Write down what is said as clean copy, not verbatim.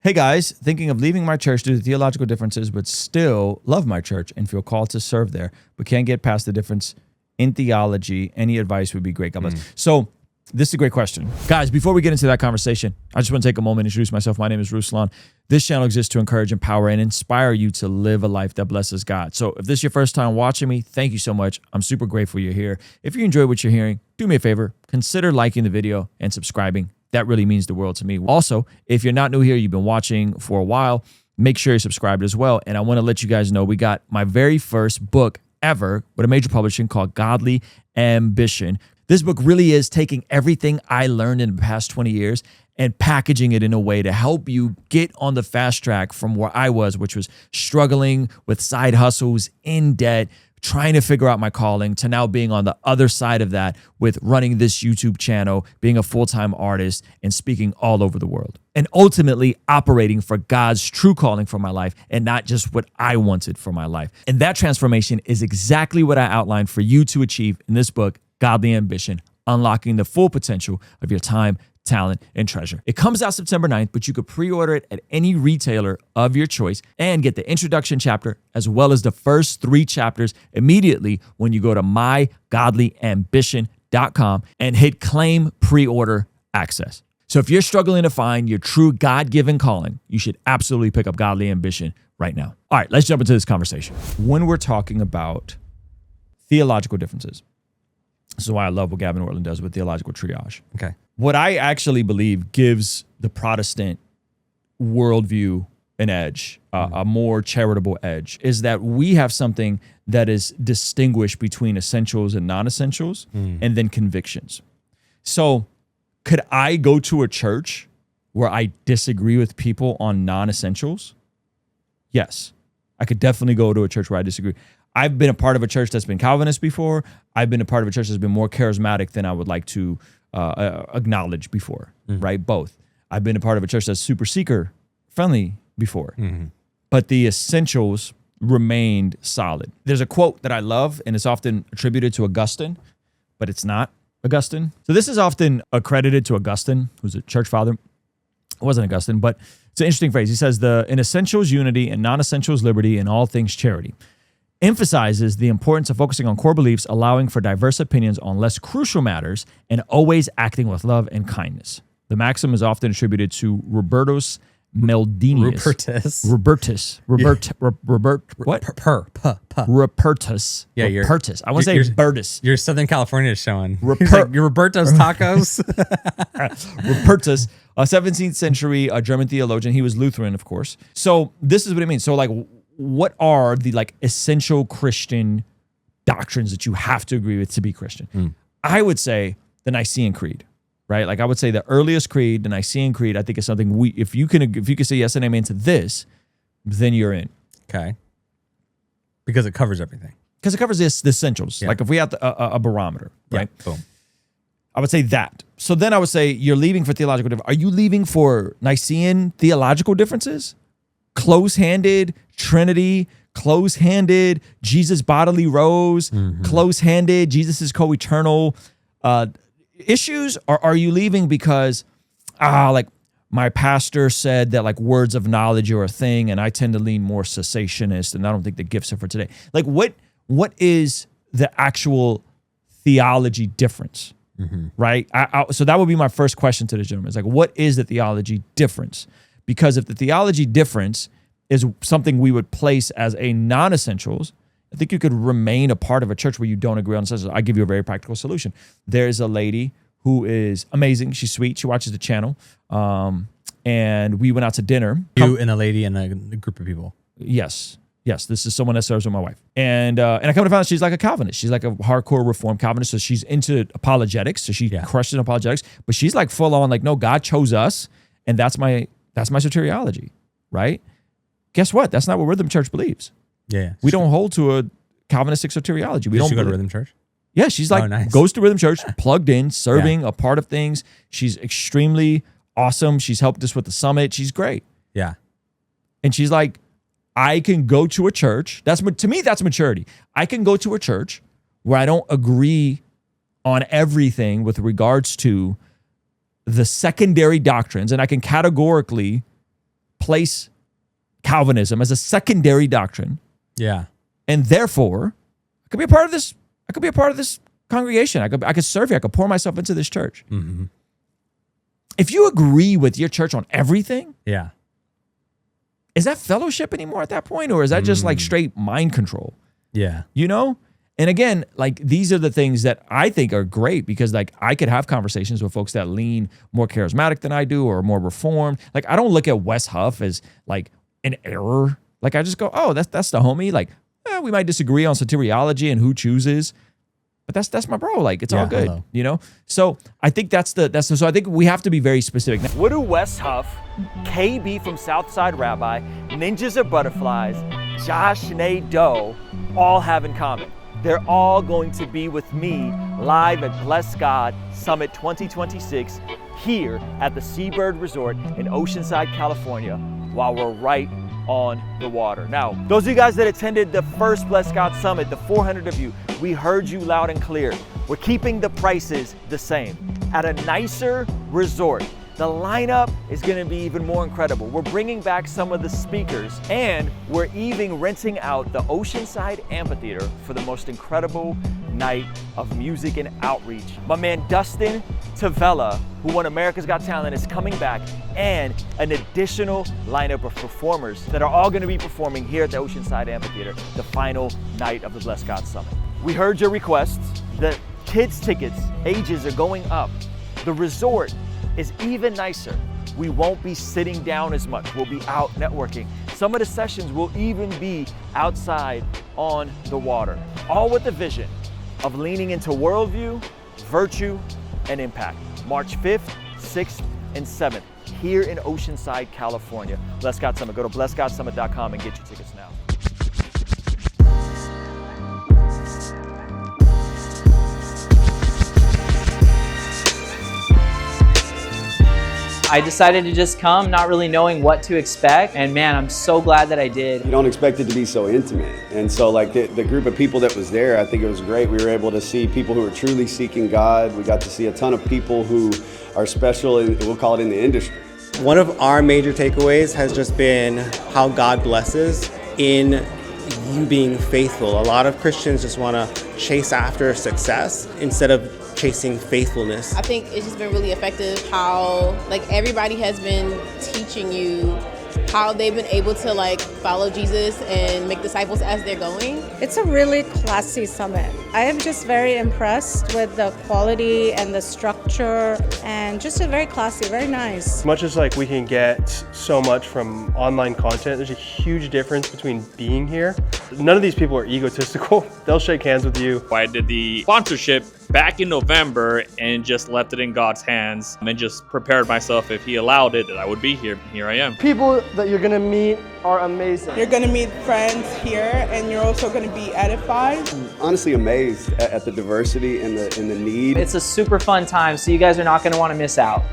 Hey guys, thinking of leaving my church due to theological differences, but still love my church and feel called to serve there, but can't get past the difference in theology. Any advice would be great. God bless. So this is a great question. Guys, before we get into that conversation, I just want to take a moment and introduce myself. My name is Ruslan. This channel exists to encourage, empower, and inspire you to live a life that blesses God. So if this is your first time watching me, thank you so much. I'm super grateful you're here. If you enjoy what you're hearing, do me a favor, consider liking the video and subscribing. That really means the world to me. Also, if you're not new here, you've been watching for a while, make sure you're subscribed as well. And I want to let you guys know we got my very first book ever with a major publishing called Godly Ambition. This book really is taking everything I learned in the past 20 years and packaging it in a way to help you get on the fast track from where I was, which was struggling with side hustles, in debt, trying to figure out my calling, to now being on the other side of that with running this YouTube channel, being a full-time artist, and speaking all over the world. And ultimately operating for God's true calling for my life and not just what I wanted for my life. And that transformation is exactly what I outlined for you to achieve in this book, Godly Ambition, Unlocking the Full Potential of Your Time, Talent, and Treasure. It comes out September 9th, but you could pre-order it at any retailer of your choice and get the introduction chapter as well as the first 3 chapters immediately when you go to mygodlyambition.com and hit claim pre-order access. So if you're struggling to find your true God-given calling, you should absolutely pick up Godly Ambition right now. All right, let's jump into this conversation. When we're talking about theological differences, this is why I love what Gavin Ortlund does with theological triage. Okay. What I actually believe gives the Protestant worldview an edge, a more charitable edge, is that we have something that is distinguished between essentials and non-essentials, and then convictions. So could I go to a church where I disagree with people on non-essentials? Yes. I could definitely go to a church where I disagree. I've been a part of a church that's been Calvinist before. I've been a part of a church that's been more charismatic than I would like to acknowledge before, right? Both. I've been a part of a church that's super seeker friendly before, but the essentials remained solid. There's a quote that I love, and it's often attributed to Augustine, but it's not Augustine. So this is often accredited to Augustine, who's a church father. It wasn't Augustine, but it's an interesting phrase. He says, in essentials, unity, and non-essentials, liberty, in all things, charity. Emphasizes the importance of focusing on core beliefs, allowing for diverse opinions on less crucial matters, and always acting with love and kindness. The maxim is often attributed to Robertus Meldenius. Rupertus. Yeah, Rupertus. I want to say Bertus. Your Southern California is showing. Your Roberto's Tacos. Rupertus, a 17th century German theologian. He was Lutheran, of course. So this is what it means. So like, what are the essential Christian doctrines that you have to agree with to be Christian? I would say the Nicene Creed, right? Like I would say the earliest creed, the Nicene Creed, I think is something if you can say yes and amen to this, then you're in. Okay. Because it covers everything. Because it covers the essentials. Yeah. Like if we have a barometer, right? Yeah, boom. I would say that. So then I would say you're leaving for theological differences. Are you leaving for Nicene theological differences? Close-handed Trinity, close-handed Jesus bodily rose, close-handed Jesus is co-eternal issues? Or are you leaving because like my pastor said that words of knowledge are a thing, and I tend to lean more cessationist, and I don't think the gifts are for today. Like what is the actual theology difference? Right? So that would be my first question to this gentleman. It's like, what is the theology difference? Because if the theology difference is something we would place as a non-essentials, I think you could remain a part of a church where you don't agree on essentials. I give you a very practical solution. There's a lady who is amazing. She's sweet. She watches the channel. And we went out to dinner. You and a lady and a group of people. Yes. This is someone that serves with my wife. And I come to find out she's like a Calvinist. She's like a hardcore Reformed Calvinist. So she's into apologetics. So she crushes in apologetics. But she's like full on no, God chose us. And that's my soteriology, right? Guess what? That's not what Rhythm Church believes. Yeah. We don't hold to a Calvinistic soteriology. We don't go to Rhythm Church? Yeah, she's nice. Goes to Rhythm Church, plugged in, serving, a part of things. She's extremely awesome. She's helped us with the summit. She's great. Yeah. And she's like, I can go to a church. To me, that's maturity. I can go to a church where I don't agree on everything with regards to the secondary doctrines, and I can categorically replace Calvinism as a secondary doctrine. Yeah. And therefore, I could be a part of this. I could be a part of this congregation. I could serve you. I could pour myself into this church. Mm-hmm. If you agree with your church on everything, yeah, is that fellowship anymore at that point? Or is that just like straight mind control? Yeah. You know? And again, like these are the things that I think are great because like I could have conversations with folks that lean more charismatic than I do or more reformed. Like I don't look at Wes Huff as like an error. Like I just go, oh, that's the homie. Like we might disagree on soteriology and who chooses, but that's my bro. Like it's all good, you know? So I think so I think we have to be very specific. What do Wes Huff, KB from Southside Rabbi, Ninjas or Butterflies, Josh Nadeau all have in common? They're all going to be with me live at Bless God Summit 2026 here at the Seabird Resort in Oceanside, California, while we're right on the water. Now, those of you guys that attended the first Bless God Summit, the 400 of you, we heard you loud and clear. We're keeping the prices the same. At a nicer resort, the lineup is gonna be even more incredible. We're bringing back some of the speakers and we're even renting out the Oceanside Amphitheater for the most incredible night of music and outreach. My man Dustin Tavella, who won America's Got Talent, is coming back, and an additional lineup of performers that are all gonna be performing here at the Oceanside Amphitheater, the final night of the Bless God Summit. We heard your requests. The kids' tickets, ages are going up. The resort is even nicer. We won't be sitting down as much. We'll be out networking. Some of the sessions will even be outside on the water, all with the vision of leaning into worldview, virtue, and impact. March 5th, 6th, and 7th here in Oceanside, California. Bless God Summit. Go to blessgodsummit.com and get your tickets now. I decided to just come, not really knowing what to expect, and man, I'm so glad that I did. You don't expect it to be so intimate, and so like the group of people that was there, I think it was great. We were able to see people who are truly seeking God. We got to see a ton of people who are special, we'll call it in the industry. One of our major takeaways has just been how God blesses in you being faithful. A lot of Christians just want to chase after success instead of chasing faithfulness. I think it's just been really effective how like everybody has been teaching you how they've been able to like follow Jesus and make disciples as they're going. It's a really classy summit. I am just very impressed with the quality and the structure, and just a very classy, very nice. As much as like we can get so much from online content, there's a huge difference between being here. None of these people are egotistical. They'll shake hands with you. I did the sponsorship back in November and just left it in God's hands and just prepared myself if he allowed it that I would be here. Here I am. People that you're gonna meet are amazing. You're gonna meet friends here and you're also gonna be edified. I'm honestly amazed at the diversity and the need. It's a super fun time, so you guys are not gonna want to miss out.